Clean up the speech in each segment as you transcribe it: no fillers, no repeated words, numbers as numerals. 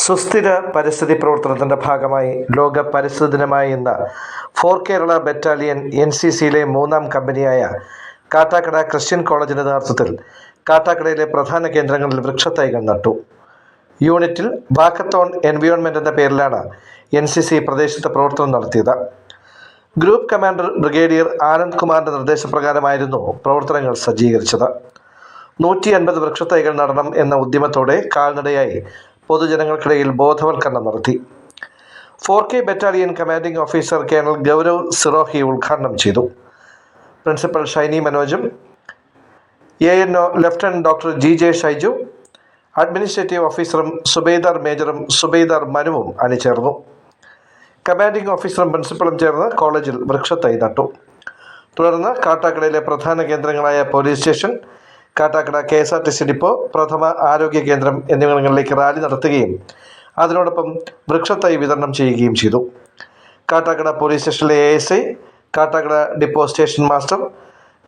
സുസ്ഥിര പരിസ്ഥിതി പ്രവർത്തനത്തിൻ്റെ ഭാഗമായി ലോക പരിസ്ഥിതി ദിനമായി ഇന്ന് ഫോർ കേരള ബറ്റാലിയൻ NCCയിലെ 3ാം കമ്പനിയായ കാട്ടാക്കട ക്രിസ്ത്യൻ കോളേജിൻ്റെ നേതൃത്വത്തിൽ കാട്ടാക്കടയിലെ പ്രധാന കേന്ദ്രങ്ങളിൽ വൃക്ഷത്തൈകൾ നട്ടു. യൂണിറ്റിൽ വാക്കത്തോൺ എൻവയോൺമെൻറ്റ് എന്ന പേരിലാണ് NCC പ്രദേശത്ത് പ്രവർത്തനം നടത്തിയത്. ഗ്രൂപ്പ് കമാൻഡർ ബ്രിഗേഡിയർ ആനന്ദ് കുമാറിൻ്റെ നിർദ്ദേശപ്രകാരമായിരുന്നു പ്രവർത്തനങ്ങൾ സജ്ജീകരിച്ചത്. 150 വൃക്ഷത്തൈകൾ നടണം എന്ന ഉദ്യമത്തോടെ കാൽനടയായി പൊതുജനങ്ങൾക്കിടയിൽ ബോധവൽക്കരണം നടത്തി. 4K battalion commanding officer colonel Gaurav Sirohi ഉദ്ഘാടനം ചെയ്തു. പ്രിൻസിപ്പൽ ഷൈനി മനോജും ANO lieutenant doctor GJ Shaiju, administrative ഓഫീസറും സുബൈദാർ മേജറും സുബൈദാർ മനുവും അണിചേർന്നു. കമാൻഡിംഗ് ഓഫീസറും പ്രിൻസിപ്പളും ചേർന്ന് കോളേജിൽ വൃക്ഷത്തൈ നട്ടു. തുടർന്ന് കാട്ടാക്കടയിലെ പ്രധാന കേന്ദ്രങ്ങളായ police station, Kattakada KSRTC depot, പ്രഥമ ആരോഗ്യ കേന്ദ്രം എന്നിവിടങ്ങളിലേക്ക് റാലി നടത്തുകയും അതിനോടൊപ്പം വൃക്ഷത്തൈ വിതരണം ചെയ്യുകയും ചെയ്തു. കാട്ടാക്കട പോലീസ് സ്റ്റേഷനിലെ ASI, Kattakada depot station master,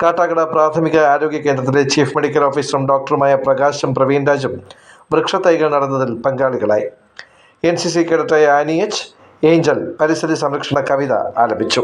Kattakada പ്രാഥമിക ആരോഗ്യ കേന്ദ്രത്തിലെ ചീഫ് മെഡിക്കൽ ഓഫീസറും ഡോക്ടറുമായ പ്രകാശും പ്രവീൺ രാജും വൃക്ഷത്തൈകൾ നടുന്നതിൽ പങ്കാളികളായി. NCC കേഡറ്റായ ആനി H. ഏഞ്ചൽ പരിസ്ഥിതി സംരക്ഷണ കവിത ആലപിച്ചു.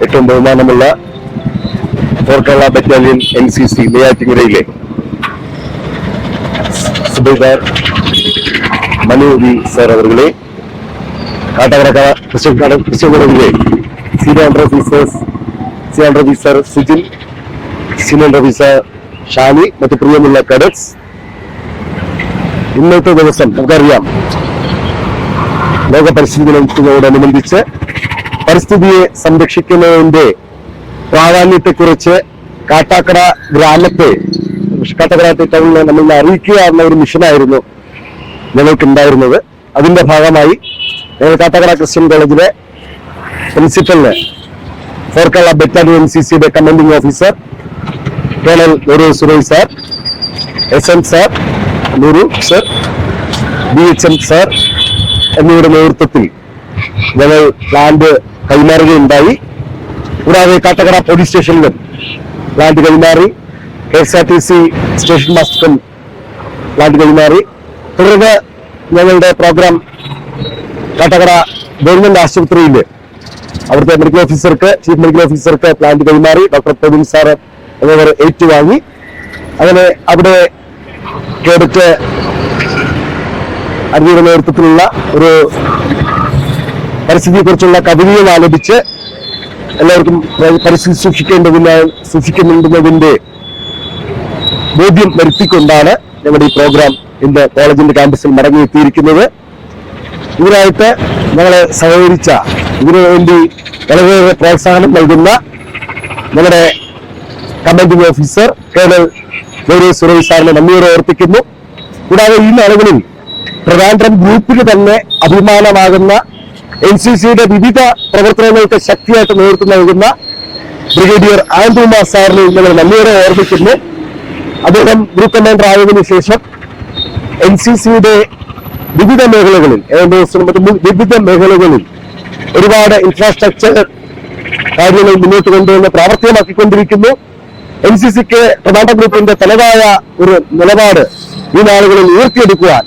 ഏറ്റവും ബഹുമാനമുള്ള ഫോർ കേരള ബറ്റാലിയൻ NCC നെയ്യാറ്റിൻകരയിലെ സുബൈദാർ മനു സർ അവരുടെ, കാട്ടാക്കട ക്രിസ്ത്യൻ കോളേജിലെ senior under officer Sujin, senior under officer Shani, മറ്റു പ്രിയമുള്ള കഡറ്റ്സ്, ഇന്നത്തെ ദിവസം നമുക്കറിയാം ലോക പരിസ്ഥിതി ദിനത്തോടനുബന്ധിച്ച് പരിസ്ഥിതിയെ സംരക്ഷിക്കുന്നതിന്റെ പ്രാധാന്യത്തെക്കുറിച്ച് കാട്ടാക്കട ടൗണിനെ നമ്മളെ അറിയിക്കുക എന്ന ഒരു മിഷനായിരുന്നു ഞങ്ങൾക്കുണ്ടായിരുന്നത്. അതിന്റെ ഭാഗമായി കാട്ടാക്കട ക്രിസ്ത്യൻ കോളേജിലെ പ്രിൻസിപ്പലിന് ഫോർ കേരള ബറ്റാലിയൻ NCCയുടെ commanding officer colonel Gaurav Sirohi sir, SM sir, നൂറു സർ, BHM സാർ എന്നിവരുടെ നേതൃത്വത്തിൽ ഞങ്ങൾ പ്ലാന്റ് കൈമാറുകയുണ്ടായി. കൂടാതെ കാട്ടാക്കട പോലീസ് സ്റ്റേഷനിലും പ്ലാന്റ് കൈമാറി, KSRTC സ്റ്റേഷൻ മാസ്റ്ററും പ്ലാന്റ് കൈമാറി. തുടർന്ന് ഞങ്ങളുടെ പ്രോഗ്രാം കാട്ടാക്കട ഗവൺമെന്റ് ആശുപത്രിയിൽ അവിടുത്തെ മെഡിക്കൽ ഓഫീസർക്ക്, ചീഫ് മെഡിക്കൽ ഓഫീസർക്ക് പ്ലാന്റ് കൈമാറി. ഡോക്ടർ പ്രവീൺ സാർ എന്നിവർ ഏറ്റുവാങ്ങി. അങ്ങനെ അവിടെ കേഡറ്റ് അർജിയുടെ നേതൃത്വത്തിലുള്ള ഒരു പരിസ്ഥിതിയെക്കുറിച്ചുള്ള കവിതകൾ ആലപിച്ച് എല്ലാവർക്കും പരിസ്ഥിതി സൂക്ഷിക്കുന്നുണ്ടെന്നതിന്റെ ബോധ്യം വരുത്തിക്കൊണ്ടാണ് ഞങ്ങളുടെ ഈ പ്രോഗ്രാം ഇന്ന് കോളേജിന്റെ ക്യാമ്പസിൽ മടങ്ങിയെത്തിയിരിക്കുന്നത്. ഇതിനായിട്ട് ഞങ്ങളെ സഹകരിച്ച, ഇതിനുവേണ്ടി വളരെയേറെ പ്രോത്സാഹനം നൽകുന്ന ഞങ്ങളുടെ commanding officer colonel Gaurav Suresh സാറിനെ നന്ദിയോടെ ഓർപ്പിക്കുന്നു. കൂടാതെ ഈ നാളുകളിൽ ട്രിവാൻഡ്രം ഗ്രൂപ്പിന് തന്നെ അഭിമാനമാകുന്ന NCCയുടെ വിവിധ പ്രവർത്തനങ്ങൾക്ക് ശക്തിയായിട്ട് നേതൃത്വം നൽകുന്ന ബ്രിഗേഡിയർ ആൻഡ്രൂ സാറിനെ ഞങ്ങൾ നന്ദിയോടെ ഓർമ്മിക്കുന്നു. അദ്ദേഹം ഗ്രൂപ്പ് കമാൻഡർ ആയതിനു ശേഷം NCCയുടെ വിവിധ മേഖലകളിൽ ഒരുപാട് ഇൻഫ്രാസ്ട്രക്ചർ കാര്യങ്ങൾ മുന്നോട്ട് കൊണ്ടുവന്ന് പ്രാവർത്തികമാക്കിക്കൊണ്ടിരിക്കുന്നു. NCCക്ക് ട്രിവാൻഡ്രം ഗ്രൂപ്പിന്റെ തനതായ ഒരു നിലപാട് ഈ നാളുകളിൽ ഉയർത്തിയെടുക്കുവാൻ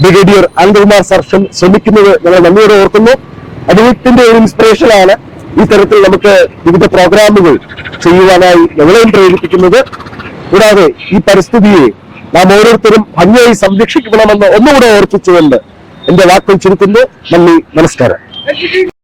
ബ്രിഗേഡിയർ അനിൽകുമാർ സാർ ശ്രമിക്കുന്നത് ഞങ്ങൾ നന്ദിയോടെ ഓർക്കുന്നു. അദ്ദേഹത്തിന്റെ ഒരു ഇൻസ്പിറേഷനാണ് ഈ തരത്തിൽ നമുക്ക് വിവിധ പ്രോഗ്രാമുകൾ ചെയ്യുവാനായി ഞങ്ങളെയും പ്രേരിപ്പിക്കുന്നത്. കൂടാതെ ഈ പരിസ്ഥിതിയെ നാം ഓരോരുത്തരും ഭംഗിയായി സംരക്ഷിക്കണമെന്ന് ഒന്നുകൂടെ ഓർപ്പിച്ചുകൊണ്ട് എന്റെ വാക്കുകൾ ചുരുക്കുന്നു. നന്ദി, നമസ്കാരം.